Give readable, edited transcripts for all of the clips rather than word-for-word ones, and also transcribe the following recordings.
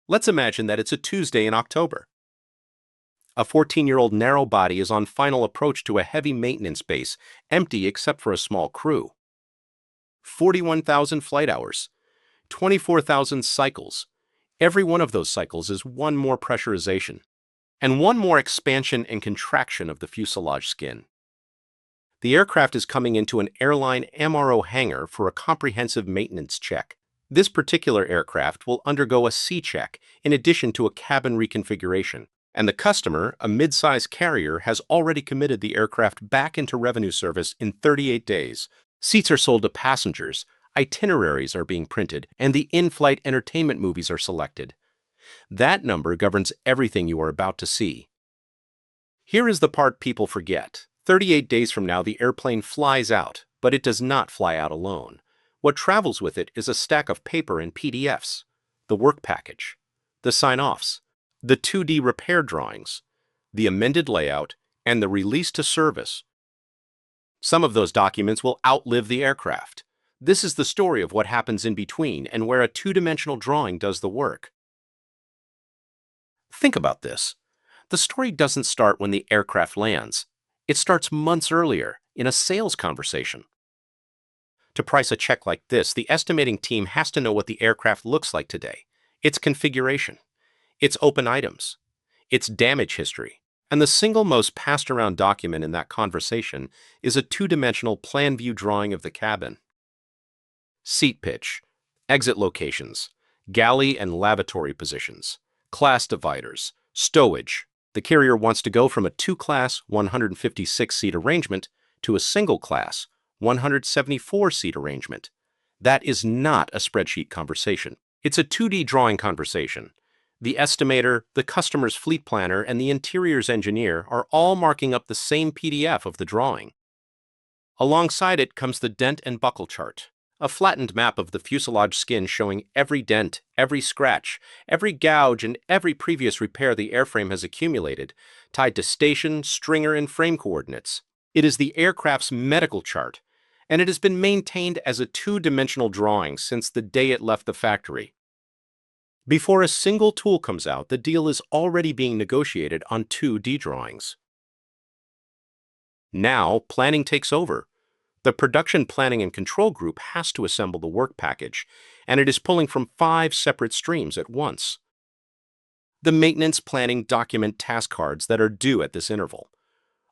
Let's imagine that it's a Tuesday in October. A 14-year-old narrow body is on final approach to a heavy maintenance base, empty except for a small crew. 41,000 flight hours, 24,000 cycles. Every one of those cycles is one more pressurization, and one more expansion and contraction of the fuselage skin. The aircraft is coming into an airline MRO hangar for a comprehensive maintenance check. This particular aircraft will undergo a C check in addition to a cabin reconfiguration, and the customer, a mid-size carrier, has already committed the aircraft back into revenue service in 38 days. Seats are sold to passengers, itineraries are being printed, and the in-flight entertainment movies are selected. That number governs everything you are about to see. Here is the part people forget. 38 days from now, the airplane flies out, but it does not fly out alone. What travels with it is a stack of paper and PDFs, the work package, the sign-offs, the 2D repair drawings, the amended layout, and the release to service. Some of those documents will outlive the aircraft. This is the story of what happens in between and where a two-dimensional drawing does the work. Think about this. The story doesn't start when the aircraft lands. It starts months earlier, in a sales conversation. To price a check like this, the estimating team has to know what the aircraft looks like today, its configuration, its open items, its damage history, and the single most passed around document in that conversation is a two-dimensional plan view drawing of the cabin. Seat pitch, exit locations, galley and lavatory positions, class dividers, stowage. The carrier wants to go from a two-class 156-seat arrangement to a single-class 174-seat arrangement. That is not a spreadsheet conversation. It's a 2D drawing conversation. The estimator, the customer's fleet planner, and the interiors engineer are all marking up the same PDF of the drawing. Alongside it comes the dent and buckle chart, a flattened map of the fuselage skin showing every dent, every scratch, every gouge, and every previous repair the airframe has accumulated, tied to station, stringer, and frame coordinates. It is the aircraft's medical chart, and it has been maintained as a two-dimensional drawing since the day it left the factory. Before a single tool comes out, the deal is already being negotiated on 2D drawings. Now, planning takes over. The production planning and control group has to assemble the work package, and it is pulling from 5 separate streams at once. The maintenance planning document task cards that are due at this interval,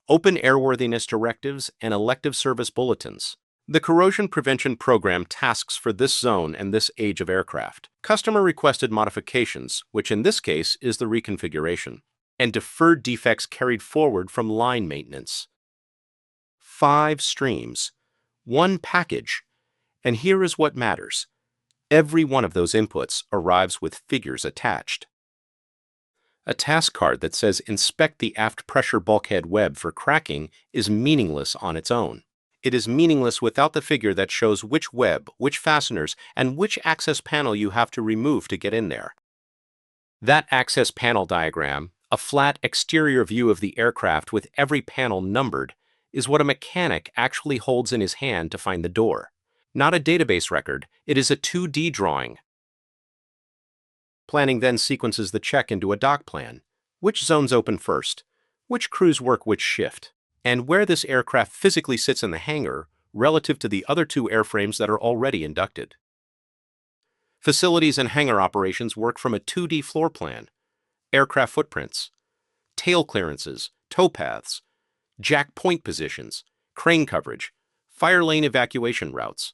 open airworthiness directives, and elective service bulletins. The corrosion prevention program tasks for this zone and this age of aircraft, customer-requested modifications, which in this case is the reconfiguration, and deferred defects carried forward from line maintenance. 5 streams. 1 package, and here is what matters. Every one of those inputs arrives with figures attached. A task card that says inspect the aft pressure bulkhead web for cracking is meaningless on its own. It is meaningless without the figure that shows which web, which fasteners, and which access panel you have to remove to get in there. That access panel diagram, a flat exterior view of the aircraft with every panel numbered, is what a mechanic actually holds in his hand to find the door. Not a database record, it is a 2D drawing. Planning then sequences the check into a dock plan. Which zones open first? Which crews work which shift? And where this aircraft physically sits in the hangar relative to the other 2 airframes that are already inducted. Facilities and hangar operations work from a 2D floor plan. Aircraft footprints, tail clearances, tow paths, jack point positions, crane coverage, fire lane evacuation routes.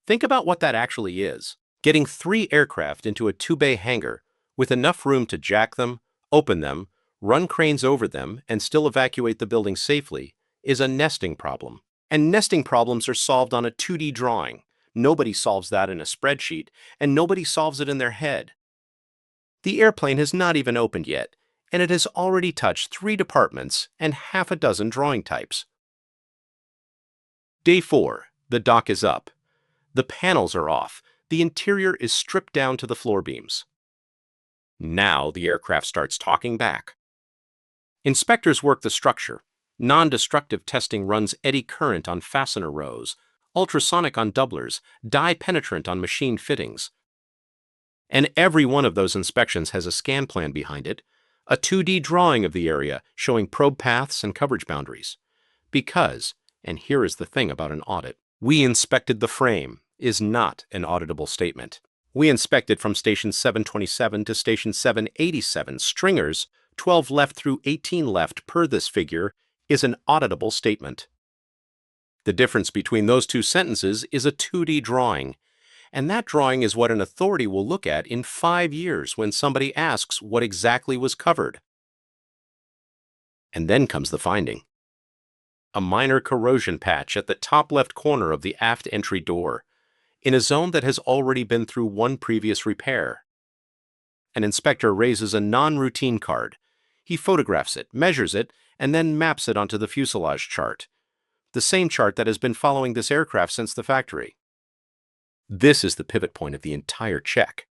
Think about what that actually is. Getting 3 aircraft into a 2-bay hangar with enough room to jack them, open them, run cranes over them, and still evacuate the building safely is a nesting problem. And nesting problems are solved on a 2D drawing. Nobody solves that in a spreadsheet, and nobody solves it in their head. The airplane has not even opened yet, and it has already touched 3 departments and half a dozen drawing types. Day 4. The dock is up. The panels are off. The interior is stripped down to the floor beams. Now the aircraft starts talking back. Inspectors work the structure. Non-destructive testing runs eddy current on fastener rows, ultrasonic on doublers, dye penetrant on machine fittings. And every one of those inspections has a scan plan behind it, a 2D drawing of the area showing probe paths and coverage boundaries. Because, and here is the thing about an audit, we inspected the frame is not an auditable statement. We inspected from station 727 to station 787 stringers, 12 left through 18 left per this figure, is an auditable statement. The difference between those two sentences is a 2D drawing, and that drawing is what an authority will look at in 5 years when somebody asks what exactly was covered. And then comes the finding. A minor corrosion patch at the top left corner of the aft entry door, in a zone that has already been through one previous repair. An inspector raises a non-routine card. He photographs it, measures it, and then maps it onto the fuselage chart, the same chart that has been following this aircraft since the factory. This is the pivot point of the entire check.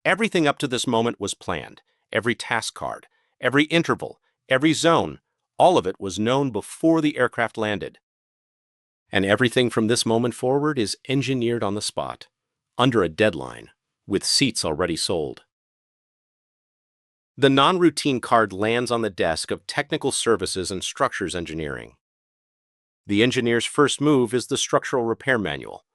Everything up to this moment was planned. Every task card, every interval, every zone, all of it was known before the aircraft landed. And everything from this moment forward is engineered on the spot, under a deadline, with seats already sold. The non-routine card lands on the desk of Technical Services and Structures Engineering. The engineer's first move is the Structural Repair Manual,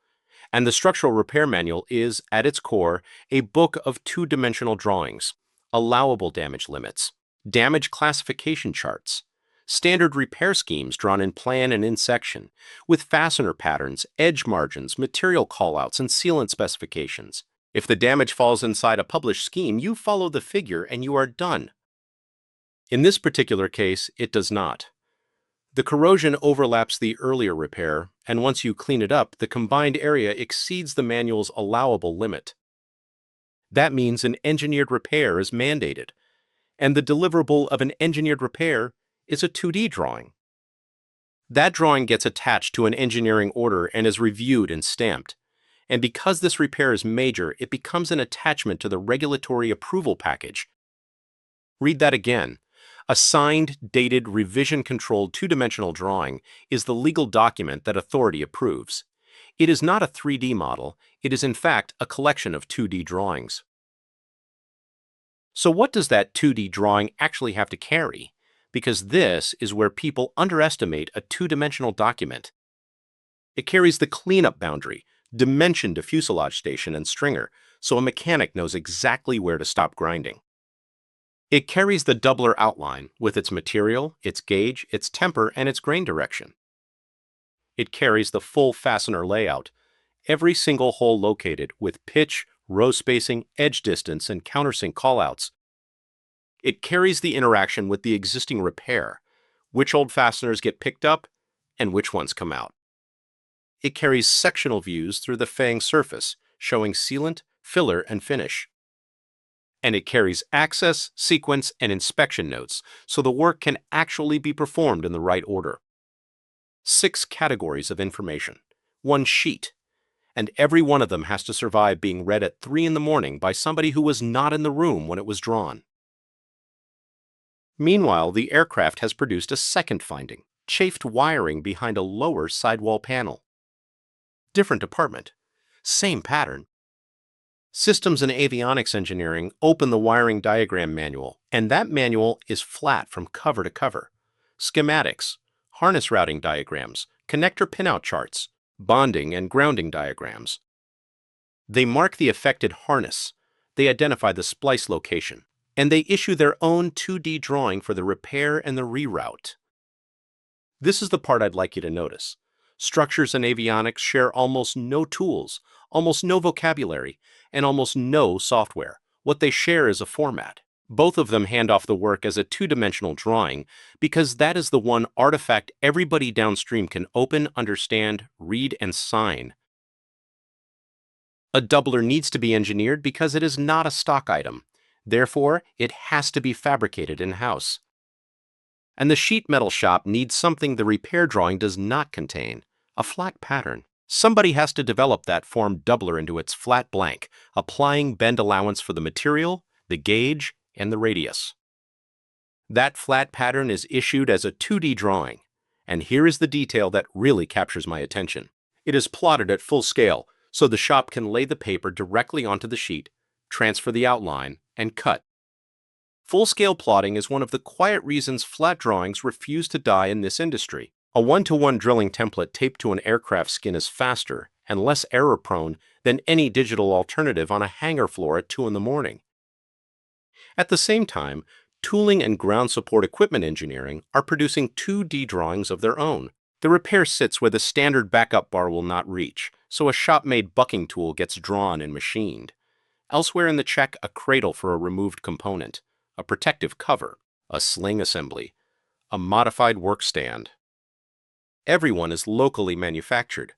and the Structural Repair Manual is, at its core, a book of two-dimensional drawings, allowable damage limits, damage classification charts, standard repair schemes drawn in plan and in section, with fastener patterns, edge margins, material callouts, and sealant specifications. If the damage falls inside a published scheme, you follow the figure and you are done. In this particular case, it does not. The corrosion overlaps the earlier repair, and once you clean it up, the combined area exceeds the manual's allowable limit. That means an engineered repair is mandated, and the deliverable of an engineered repair is a 2D drawing. That drawing gets attached to an engineering order and is reviewed and stamped. And because this repair is major, it becomes an attachment to the regulatory approval package. Read that again. A signed, dated, revision-controlled two-dimensional drawing is the legal document that authority approves. It is not a 3D model, it is in fact a collection of 2D drawings. So what does that 2D drawing actually have to carry? Because this is where people underestimate a two-dimensional document. It carries the cleanup boundary, dimension to fuselage station and stringer, so a mechanic knows exactly where to stop grinding. It carries the doubler outline with its material, its gauge, its temper, and its grain direction. It carries the full fastener layout, every single hole located with pitch, row spacing, edge distance, and countersink callouts. It carries the interaction with the existing repair, which old fasteners get picked up and which ones come out. It carries sectional views through the fang surface, showing sealant, filler, and finish. And it carries access, sequence, and inspection notes, so the work can actually be performed in the right order. 6 categories of information, 1 sheet, and every one of them has to survive being read at 3 in the morning by somebody who was not in the room when it was drawn. Meanwhile, the aircraft has produced a second finding, chafed wiring behind a lower sidewall panel. Different department, same pattern. Systems and Avionics Engineering open the wiring diagram manual, and that manual is flat from cover to cover. Schematics, harness routing diagrams, connector pinout charts, bonding and grounding diagrams. They mark the affected harness, they identify the splice location, and they issue their own 2D drawing for the repair and the reroute. This is the part I'd like you to notice. Structures and avionics share almost no tools, almost no vocabulary, and almost no software. What they share is a format. Both of them hand off the work as a two-dimensional drawing because that is the one artifact everybody downstream can open, understand, read, and sign. A doubler needs to be engineered because it is not a stock item. Therefore, it has to be fabricated in-house. And the sheet metal shop needs something the repair drawing does not contain, a flat pattern. Somebody has to develop that form doubler into its flat blank, applying bend allowance for the material, the gauge, and the radius. That flat pattern is issued as a 2D drawing, and here is the detail that really captures my attention. It is plotted at full scale, so the shop can lay the paper directly onto the sheet, transfer the outline, and cut. Full-scale plotting is one of the quiet reasons flat drawings refuse to die in this industry. A one-to-one drilling template taped to an aircraft skin is faster and less error-prone than any digital alternative on a hangar floor at 2 in the morning. At the same time, tooling and ground support equipment engineering are producing 2D drawings of their own. The repair sits where the standard backup bar will not reach, so a shop-made bucking tool gets drawn and machined. Elsewhere in the check, a cradle for a removed component, a protective cover, a sling assembly, a modified work stand. Everyone is locally manufactured,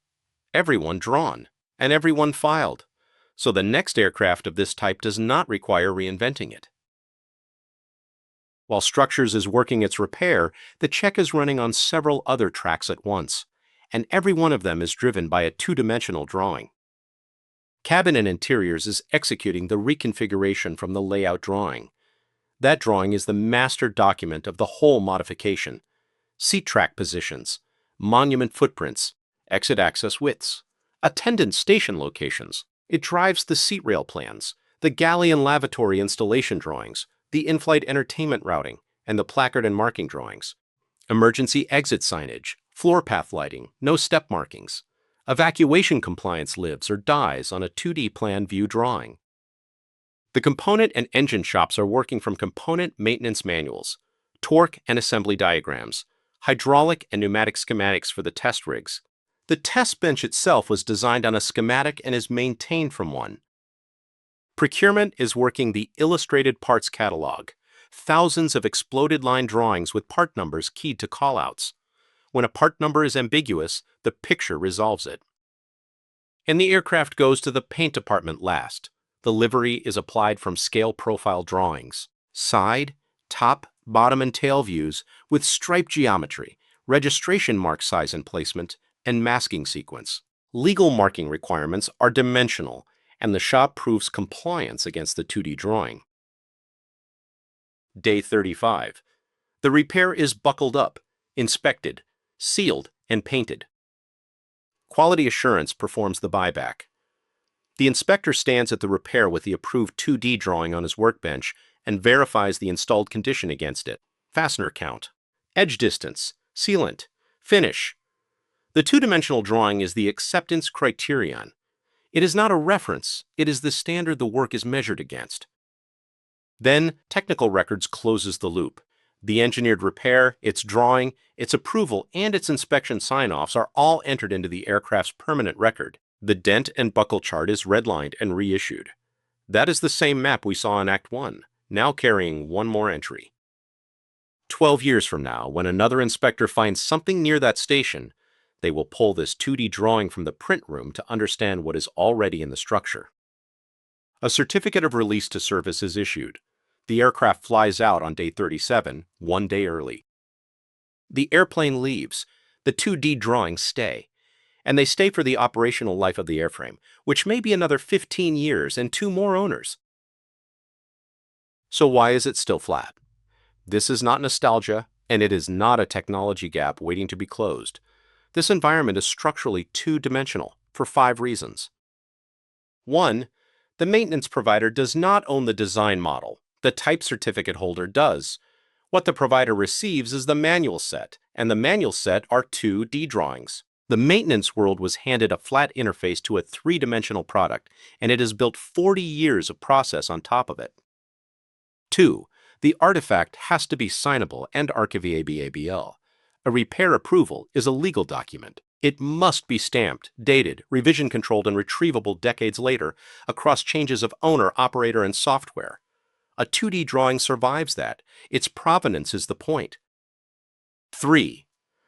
everyone drawn, and everyone filed, so the next aircraft of this type does not require reinventing it. While Structures is working its repair, the check is running on several other tracks at once, and every one of them is driven by a two-dimensional drawing. Cabin and Interiors is executing the reconfiguration from the layout drawing. That drawing is the master document of the whole modification. Seat track positions, monument footprints, exit access widths, attendant station locations. It drives the seat rail plans, the galley and lavatory installation drawings, the in-flight entertainment routing, and the placard and marking drawings. Emergency exit signage, floor path lighting, no step markings. Evacuation compliance lives or dies on a 2D plan view drawing. The component and engine shops are working from component maintenance manuals, torque and assembly diagrams, hydraulic and pneumatic schematics for the test rigs. The test bench itself was designed on a schematic and is maintained from one. Procurement is working the illustrated parts catalog, thousands of exploded line drawings with part numbers keyed to callouts. When a part number is ambiguous, the picture resolves it. And the aircraft goes to the paint department last. The livery is applied from scale profile drawings, side, top, bottom, and tail views with stripe geometry, registration mark size and placement, and masking sequence. Legal marking requirements are dimensional, and the shop proves compliance against the 2D drawing. Day 35. The repair is buckled up, inspected, sealed, and painted. Quality Assurance performs the buyback. The inspector stands at the repair with the approved 2D drawing on his workbench and verifies the installed condition against it. Fastener count, edge distance, sealant, finish. The two-dimensional drawing is the acceptance criterion. It is not a reference, it is the standard the work is measured against. Then, Technical Records closes the loop. The engineered repair, its drawing, its approval, and its inspection sign-offs are all entered into the aircraft's permanent record. The dent and buckle chart is redlined and reissued. That is the same map we saw in Act 1, now carrying one more entry. 12 years from now, when another inspector finds something near that station, they will pull this 2D drawing from the print room to understand what is already in the structure. A certificate of release to service is issued. The aircraft flies out on day 37, 1 day early. The airplane leaves. The 2D drawings stay. And they stay for the operational life of the airframe, which may be another 15 years and 2 more owners. So why is it still flat? This is not nostalgia, and it is not a technology gap waiting to be closed. This environment is structurally two-dimensional for 5 reasons. 1. The maintenance provider does not own the design model. The type certificate holder does. What the provider receives is the manual set, and the manual set are 2D drawings. The maintenance world was handed a flat interface to a 3-dimensional product, and it has built 40 years of process on top of it. 2. The artifact has to be signable and archive-ABL. A repair approval is a legal document. It must be stamped, dated, revision-controlled, and retrievable decades later across changes of owner, operator, and software. A 2D drawing survives that. Its provenance is the point. 3.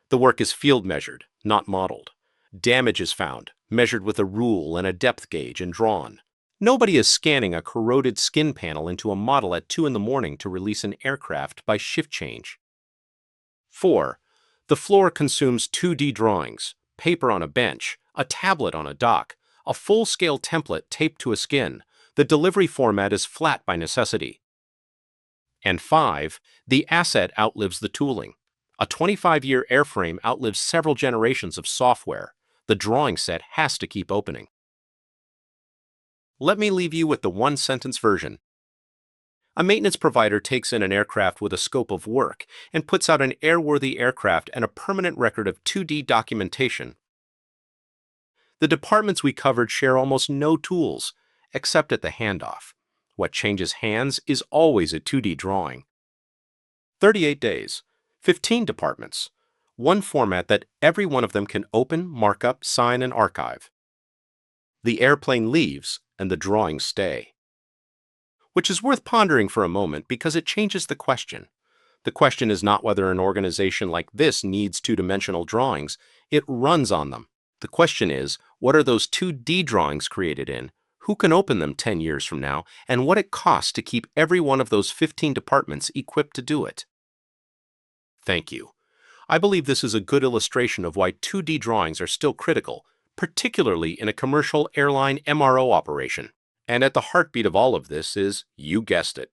The work is field measured, not modeled. Damage is found, measured with a rule and a depth gauge and drawn. Nobody is scanning a corroded skin panel into a model at 2 in the morning to release an aircraft by shift change. 4. The floor consumes 2D drawings, paper on a bench, a tablet on a dock, a full-scale template taped to a skin. The delivery format is flat by necessity. And 5. The asset outlives the tooling. A 25-year airframe outlives several generations of software. The drawing set has to keep opening. Let me leave you with the one-sentence version. A maintenance provider takes in an aircraft with a scope of work and puts out an airworthy aircraft and a permanent record of 2D documentation. The departments we covered share almost no tools, except at the handoff. What changes hands is always a 2D drawing. 38 days, 15 departments, one format that every one of them can open, mark up, sign, and archive. The airplane leaves and the drawings stay. Which is worth pondering for a moment because it changes the question. The question is not whether an organization like this needs two-dimensional drawings, it runs on them. The question is, what are those 2D drawings created in? Who can open them 10 years from now? And what it costs to keep every one of those 15 departments equipped to do it? Thank you. I believe this is a good illustration of why 2D drawings are still critical, particularly in a commercial airline MRO operation. And at the heartbeat of all of this is, you guessed it,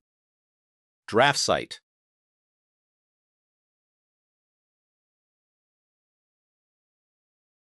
draft site.